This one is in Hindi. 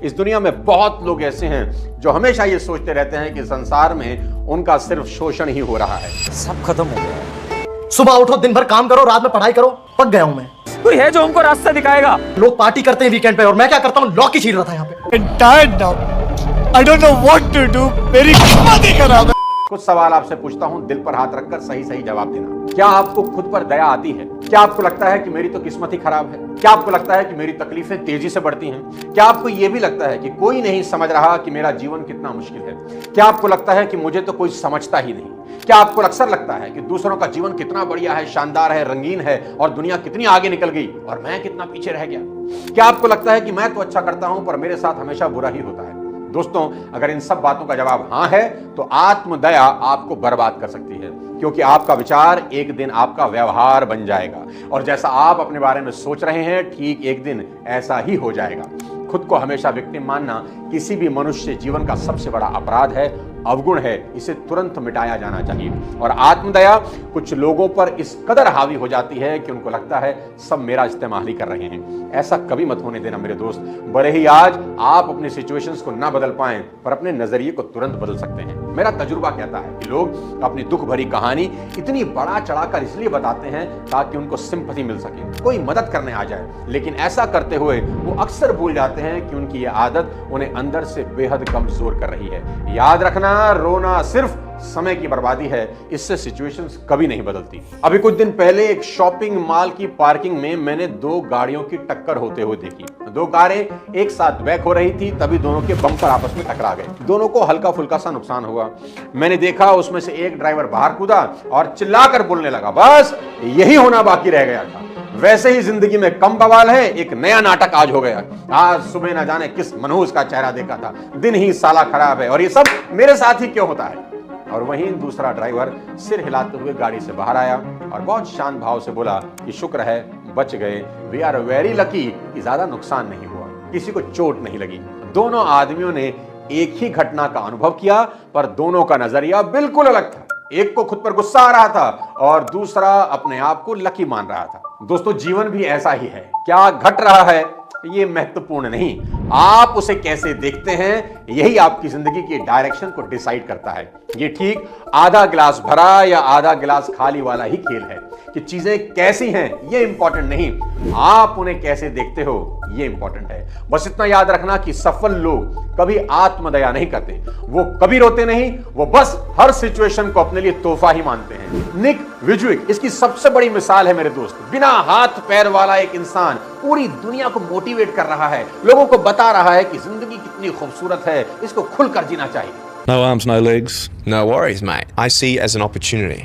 इस दुनिया में बहुत लोग ऐसे हैं जो हमेशा ये सोचते रहते हैं कि संसार में उनका सिर्फ शोषण ही हो रहा है। सब खत्म हो गया। सुबह उठो, दिन भर काम करो, रात में पढ़ाई करो, पक गया हूं मैं। कोई है जो हमको रास्ता दिखाएगा? लोग पार्टी करते हैं वीकेंड पे और मैं क्या करता हूँ, लॉक ही छीन रहा था यहाँ पे। Tired now. I don't know what to do. मेरी किस्मत ही खराब है। कुछ सवाल आपसे पूछता हूं, दिल पर हाथ रखकर सही सही जवाब देना। क्या आपको खुद पर दया आती है? क्या आपको लगता है कि मेरी तो किस्मत ही खराब है? क्या आपको लगता है कि मेरी तकलीफें तेजी से बढ़ती हैं? क्या आपको यह भी लगता है कि कोई नहीं समझ रहा कि मेरा जीवन कितना मुश्किल है? क्या आपको लगता है कि मुझे तो कोई समझता ही नहीं? क्या आपको अक्सर लगता है कि दूसरों का जीवन कितना बढ़िया है, शानदार है, रंगीन है और दुनिया कितनी आगे निकल गई और मैं कितना पीछे रह गया? क्या आपको लगता है कि मैं तो अच्छा करता हूं पर मेरे साथ हमेशा बुरा ही होता है? दोस्तों, अगर इन सब बातों का जवाब हां है तो आत्मदया आपको बर्बाद कर सकती है, क्योंकि आपका विचार एक दिन आपका व्यवहार बन जाएगा और जैसा आप अपने बारे में सोच रहे हैं ठीक एक दिन ऐसा ही हो जाएगा। खुद को हमेशा विक्टिम मानना किसी भी मनुष्य जीवन का सबसे बड़ा अपराध है, अवगुण है, इसे तुरंत मिटाया जाना चाहिए। और आत्मदया कुछ लोगों पर इस कदर हावी हो जाती है कि उनको लगता है सब मेरा इस्तेमाल ही कर रहे हैं। ऐसा कभी मत होने देना मेरे दोस्त। भले ही आज आप अपने सिचुएशंस को ना बदल पाएं पर अपने नजरिए को तुरंत बदल सकते हैं। मेरा तजुर्बा कहता है कि लोग अपनी दुख भरी कहानी इतनी बड़ा चढ़ाकर इसलिए बताते हैं ताकि उनको सिंपैथी मिल सके, कोई मदद करने आ जाए, लेकिन ऐसा करते हुए वो अक्सर भूल जाते हैं कि उनकी ये आदत उन्हें अंदर से बेहद कमजोर कर रही है। याद रखना, रोना सिर्फ समय की बर्बादी है, इससे सिचुएशंस कभी नहीं बदलती। अभी कुछ दिन पहले एक शॉपिंग मॉल की पार्किंग में मैंने दो गाड़ियों की टक्कर होते हुए देखी। दो कारें एक साथ बैक हो रही थी, तभी दोनों के बम्पर आपस में टकरा गए। दोनों को हल्का फुल्का सा नुकसान हुआ। मैंने देखा उसमें से एक ड्राइवर बाहर कूदा और चिल्लाकर बोलने लगा, बस यही होना बाकी रह गया था। वैसे ही जिंदगी में कम बवाल है, एक नया नाटक आज हो गया। आज सुबह ना जाने किस मनहूस का चेहरा देखा था, दिन ही साला खराब है और ये सब मेरे साथ ही क्यों होता है। और वहीं दूसरा ड्राइवर सिर हिलाते हुए गाड़ी से बाहर आया और बहुत शांत भाव से बोला कि शुक्र है बच गए, वी आर वेरी लकी कि ज्यादा नुकसान नहीं हुआ, किसी को चोट नहीं लगी। दोनों आदमियों ने एक ही घटना का अनुभव किया पर दोनों का नजरिया बिल्कुल अलग था। एक को खुद पर गुस्सा आ रहा था और दूसरा अपने आप को लकी मान रहा था। दोस्तों, जीवन भी ऐसा ही है। क्या घट रहा है ये महत्वपूर्ण नहीं, आप उसे कैसे देखते हैं यही आपकी जिंदगी की डायरेक्शन को डिसाइड करता है। ये ठीक आधा गिलास भरा या आधा गिलास खाली वाला ही खेल है कि चीजें कैसी हैं ये इंपॉर्टेंट नहीं, आप उन्हें कैसे देखते हो ये इंपॉर्टेंट है। बस इतना याद रखना कि सफल लोग कभी आत्मदया नहीं करते, वो कभी रोते नहीं, वो बस हर सिचुएशन को अपने लिए तोहफा ही मानते हैं। निक विजुइक इसकी सबसे बड़ी मिसाल है मेरे दोस्त। बिना हाथ पैर वाला एक इंसान पूरी दुनिया को मोटिवेट कर रहा है, लोगों को बता रहा है कि जिंदगी कितनी खूबसूरत है, इसको खुलकर जीना चाहिए। No arms, no legs. No worries, mate. I see as an opportunity.